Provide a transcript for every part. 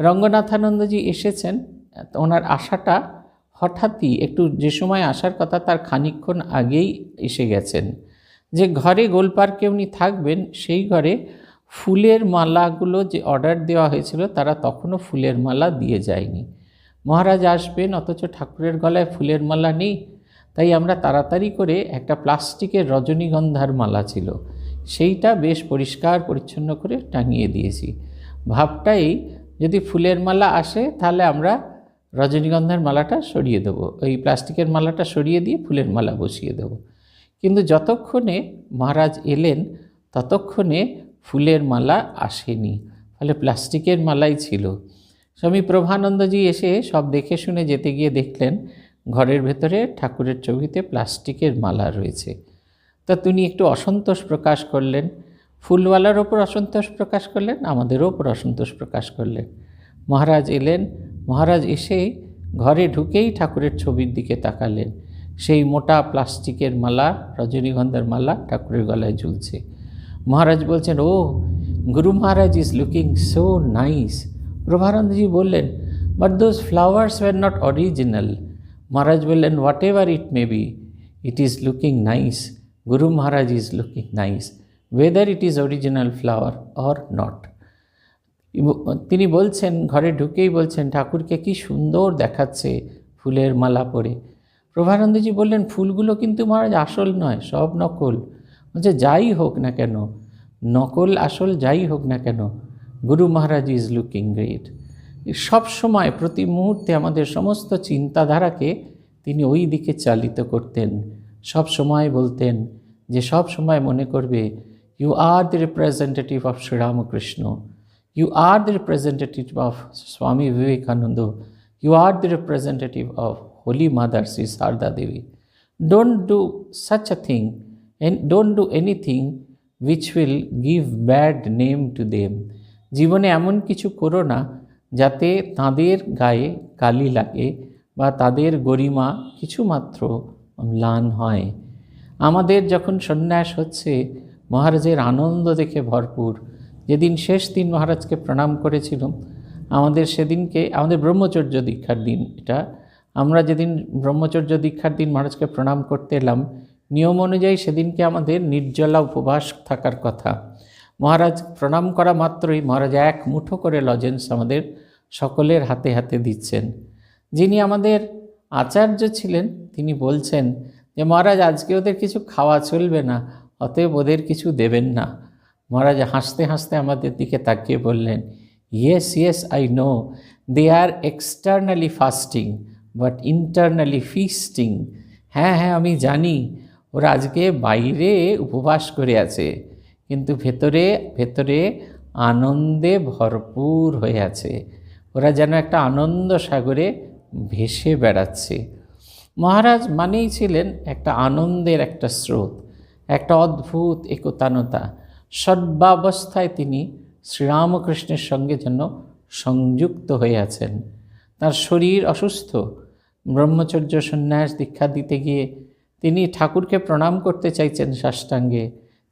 রঙ্গনাথানন্দজি এসেছেন, ওনার আসাটা হঠাৎই, একটু যে সময় আসার কথা তার খানিকক্ষণ আগেই এসে গেছেন। যে ঘরে গোলপার্কে উনি থাকবেন সেই ঘরে ফুলের মালাগুলো যে অর্ডার দেওয়া হয়েছিল তারা তখনও ফুলের মালা দিয়ে যায়নি। মহারাজ আসবেন অথচ ঠাকুরের গলায় ফুলের মালা নেই, তাই আমরা তাড়াতাড়ি করে একটা প্লাস্টিকের রজনীগন্ধার মালা ছিল সেইটা বেশ পরিষ্কার পরিচ্ছন্ন করে টাঙিয়ে দিয়েছি। ভাবটা এই, যদি ফুলের মালা আসে তাহলে আমরা রজনীগন্ধার মালাটা সরিয়ে দেবো, ওই প্লাস্টিকের মালাটা সরিয়ে দিয়ে ফুলের মালা বসিয়ে দেবো। কিন্তু যতক্ষণে মহারাজ এলেন ততক্ষণে ফুলের মালা আসেনি, ফলে প্লাস্টিকের মালাই ছিল। স্বামী প্রভানন্দজি এসে সব দেখে শুনে যেতে গিয়ে দেখলেন ঘরের ভেতরে ঠাকুরের ছবিতে প্লাস্টিকের মালা রয়েছে। তা তিনি একটু অসন্তোষ প্রকাশ করলেন, ফুলওয়ালার ওপর অসন্তোষ প্রকাশ করলেন, আমাদেরও ওপর অসন্তোষ প্রকাশ করলেন। মহারাজ এলেন, মহারাজ এসে ঘরে ঢুকেই ঠাকুরের ছবির দিকে তাকালেন। সেই মোটা প্লাস্টিকের মালা, রজনীগন্ধার মালা ঠাকুরের গলায় ঝুলছে। মহারাজ বলছেন, ও Guru Maharaj is looking so nice. Prabhanandaji বললেন, but those flowers were not original. Maharaj বললেন, whatever it may be, it is looking nice. Guru Maharaj is looking nice, whether it is original flower or not. তিনি বলছেন, ঘরে ঢুকেই বলছেন, ঠাকুরকে কি সুন্দর দেখাচ্ছে ফুলের মালা পরে। প্রভানন্দজি বললেন, ফুলগুলো কিন্তু মহারাজ আসল নয়, সব নকল। বলছে, যাই হোক না কেন, নকল আসল যাই হোক না কেন, গুরু মহারাজ ইজ লুকিং গ্রেট। সব সময় প্রতি মুহূর্তে আমাদের সমস্ত চিন্তাধারাকে তিনি ওই দিকে চালিত করতেন। সব সময় বলতেন যে সব সময় মনে করবে, you are the representative of Sriramakrishna, you are the representative of Swami Vivekananda, you are the representative of holy mother Sri Sarada Devi. Don't do such a thing and don't do anything which will give bad name to them. জীবনে এমন কিছু করো না যাতে তাদের গায়ে কালি লাগে বা তাদের গরিমা কিছুমাত্র ম্লান হয়। আমাদের যখন সন্ন্যাস হচ্ছে, মহারাজের আনন্দ দেখে ভরপুর। যেদিন শেষ দিন মহারাজকে প্রণাম করেছিলাম, আমাদের সেদিনকে, আমাদের ব্রহ্মচর্য দীক্ষার দিন এটা, আমরা যেদিন ব্রহ্মচর্য দীক্ষার দিন মহারাজকে প্রণাম করতে এলাম, নিয়ম অনুযায়ী সেদিনকে আমাদের নির্জলা উপবাস থাকার কথা। মহারাজ প্রণাম করা মাত্রই মহারাজ এক মুঠো করে লজেন্স আমাদের সকলের হাতে হাতে দিচ্ছেন। যিনি আমাদের আচার্য ছিলেন তিনি বলছেন যে, মহারাজ আজকে ওদের কিছু খাওয়া চলবে না, অতএব ওদের কিছু দেবেন না। মহারাজ হাসতে হাসতে আমাদের দিকে তাকিয়ে বললেন, yes yes I know, they are externally fasting but internally feasting. হ্যাঁ হ্যাঁ, আমি জানি ওরা আজকে বাইরে উপবাস করে আছে, কিন্তু ভেতরে ভেতরে আনন্দে ভরপুর হয়ে আছে। ওরা যেন একটা আনন্দ সাগরে ভেসে বেড়াচ্ছে। মহারাজ মানেই ছিলেন একটা আনন্দের একটা স্রোত, একটা অদ্ভুত একতানতা। সর্বাবস্থায় তিনি শ্রীরামকৃষ্ণের সঙ্গে যেন সংযুক্ত হয়ে আছেন। তার শরীর অসুস্থ, ব্রহ্মচর্য সন্ন্যাস দীক্ষা দিতে গিয়ে তিনি ঠাকুরকে প্রণাম করতে চাইছেন সাষ্টাঙ্গে,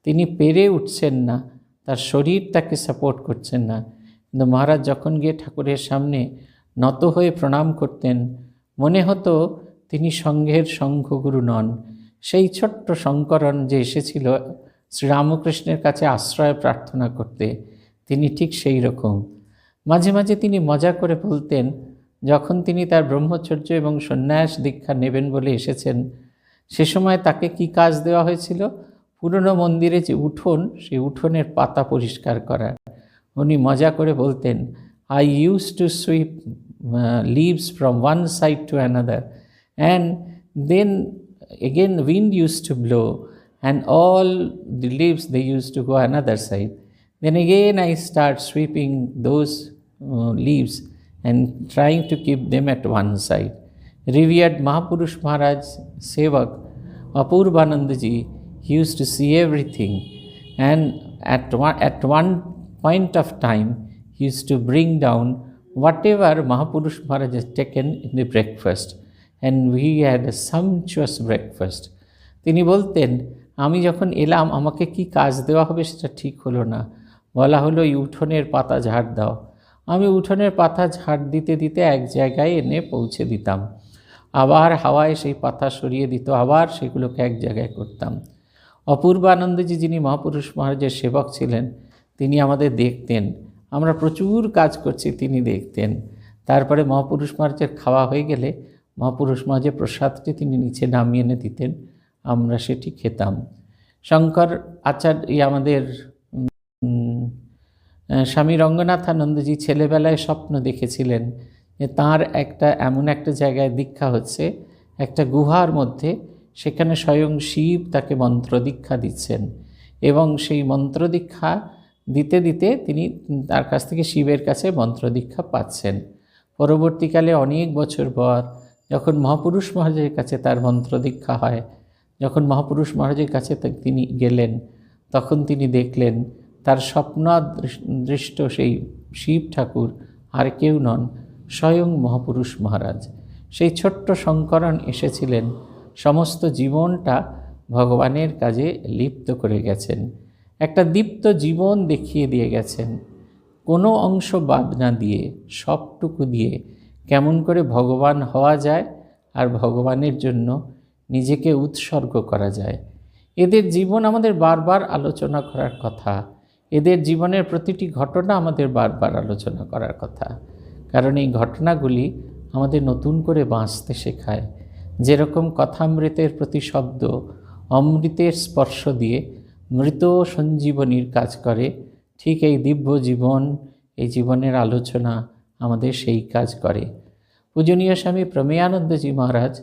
তিনি পেরে উঠছেন না, তার শরীর তাকে সাপোর্ট করছেন না। কিন্তু মহারাজ যখন গিয়ে ঠাকুরের সামনে নত হয়ে প্রণাম করতেন, মনে হতো তিনি সঙ্ঘের শঙ্খগুরু নন, সেই ছোট্ট শঙ্করণ যে এসেছিল শ্রীরামকৃষ্ণের কাছে আশ্রয় প্রার্থনা করতে, তিনি ঠিক সেই রকম। মাঝে মাঝে তিনি মজা করে বলতেন, যখন তিনি তার ব্রহ্মচর্য এবং সন্ন্যাস দীক্ষা নেবেন বলে এসেছেন, সে সময় তাকে কি কাজ দেওয়া হয়েছিল? পুরনো মন্দিরে যে উঠোন, সেই উঠোনের পাতা পরিষ্কার করা। উনি মজা করে বলতেন, I use to sweep leaves from one side to another and then again wind used to blow and all the leaves they used to go another side. Then again I start sweeping those leaves and trying to keep them at one side. Revered Mahapurush Maharaj Sevak Apurvanandaji, he used to see everything, and at one point of time he used to bring down whatever Mahapurush Maharaj has taken in the breakfast, and we had a sumptuous breakfast. তিনি বলতেন, আমি যখন এলাম আমাকে কি কাজ দেওয়া হবে সেটা ঠিক হলো না। বলা হলো এই উঠোনের পাতা ঝাড় দাও। আমি উঠোনের পাতা ঝাড় দিতে দিতে এক জায়গায় এনে পৌঁছে দিতাম, আবার হাওয়ায় সেই পাতা সরিয়ে দিত, আবার সেগুলোকে এক জায়গায় করতাম। অপূর্বানন্দজি, যিনি মহাপুরুষ মহারাজের সেবক ছিলেন, তিনি আমাদের দেখতেন, আমরা প্রচুর কাজ করছি, তিনি দেখতেন। তারপরে মহাপুরুষ মহারাজের খাওয়া হয়ে গেলে মহাপুরুষ মহারাজের প্রসাদটি তিনি নিচে নামিয়ে এনে দিতেন, আমরা সেটি খেতাম। শঙ্কর আচার্য, আমাদের স্বামী রঙ্গনাথানন্দজি ছেলেবেলায় স্বপ্ন দেখেছিলেন যে তাঁর এমন একটা জায়গায় দীক্ষা হচ্ছে, একটা গুহার মধ্যে, সেখানে স্বয়ং শিব তাকে মন্ত্র দীক্ষা দিচ্ছেন, এবং সেই মন্ত্র দীক্ষা দিতে দিতে তিনি তার কাছ থেকে শিবের কাছে মন্ত্র দীক্ষা পাচ্ছেন। পরবর্তীকালে অনেক বছর পর যখন মহাপুরুষ মহারাজের কাছে তার মন্ত্র দীক্ষা হয়, যখন মহাপুরুষ মহারাজের কাছে তিনি গেলেন, তখন তিনি দেখলেন তার স্বপ্নদৃষ্ট সেই শিব ঠাকুর আর কেউ নন, স্বয়ং মহাপুরুষ মহারাজ। সেই ছোট্ট শঙ্করণ এসেছিলেন, সমস্ত জীবনটা ভগবানের কাজে লিপ্ত করে গেছেন, একটা দীপ্ত জীবন দেখিয়ে দিয়ে গেছেন, কোনো অংশ বাদ না দিয়ে, সবটুকু দিয়ে কেমন করে ভগবান হওয়া যায় আর ভগবানের জন্য নিজেকে উৎসর্গ করা যায়। এদের জীবন আমাদের বারবার আলোচনা করার কথা, এদের জীবনের প্রতিটি ঘটনা আমাদের বারবার আলোচনা করার কথা, কারণ এই ঘটনাগুলি আমাদের নতুন করে বাঁচতে শেখায়। যেরকম কথামৃতের প্রতি শব্দ অমৃতের স্পর্শ দিয়ে মৃত সঞ্জীবনীর কাজ করে, ঠিক এই দিব্য জীবন, এই জীবনের আলোচনা আমাদের সেই কাজ করে। পূজনীয় স্বামী প্রমেয়ানন্দজি মহারাজ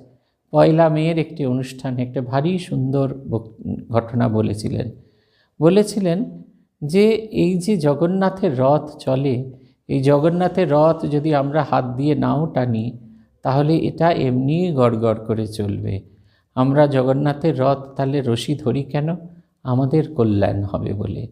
1 মের একটি অনুষ্ঠানে একটা ভারী সুন্দর ঘটনা বলেছিলেন যে এই যে জগন্নাথের রথ চলে, এই জগন্নাথের রথ যদি আমরা হাত দিয়ে নাও টানি, তাহলে এটা এমনি গড়গড় করে চলবে। আমরা জগন্নাথের রথ তাহলে রশি ধরি কেন? আমাদের কল্যাণ হবে বলে।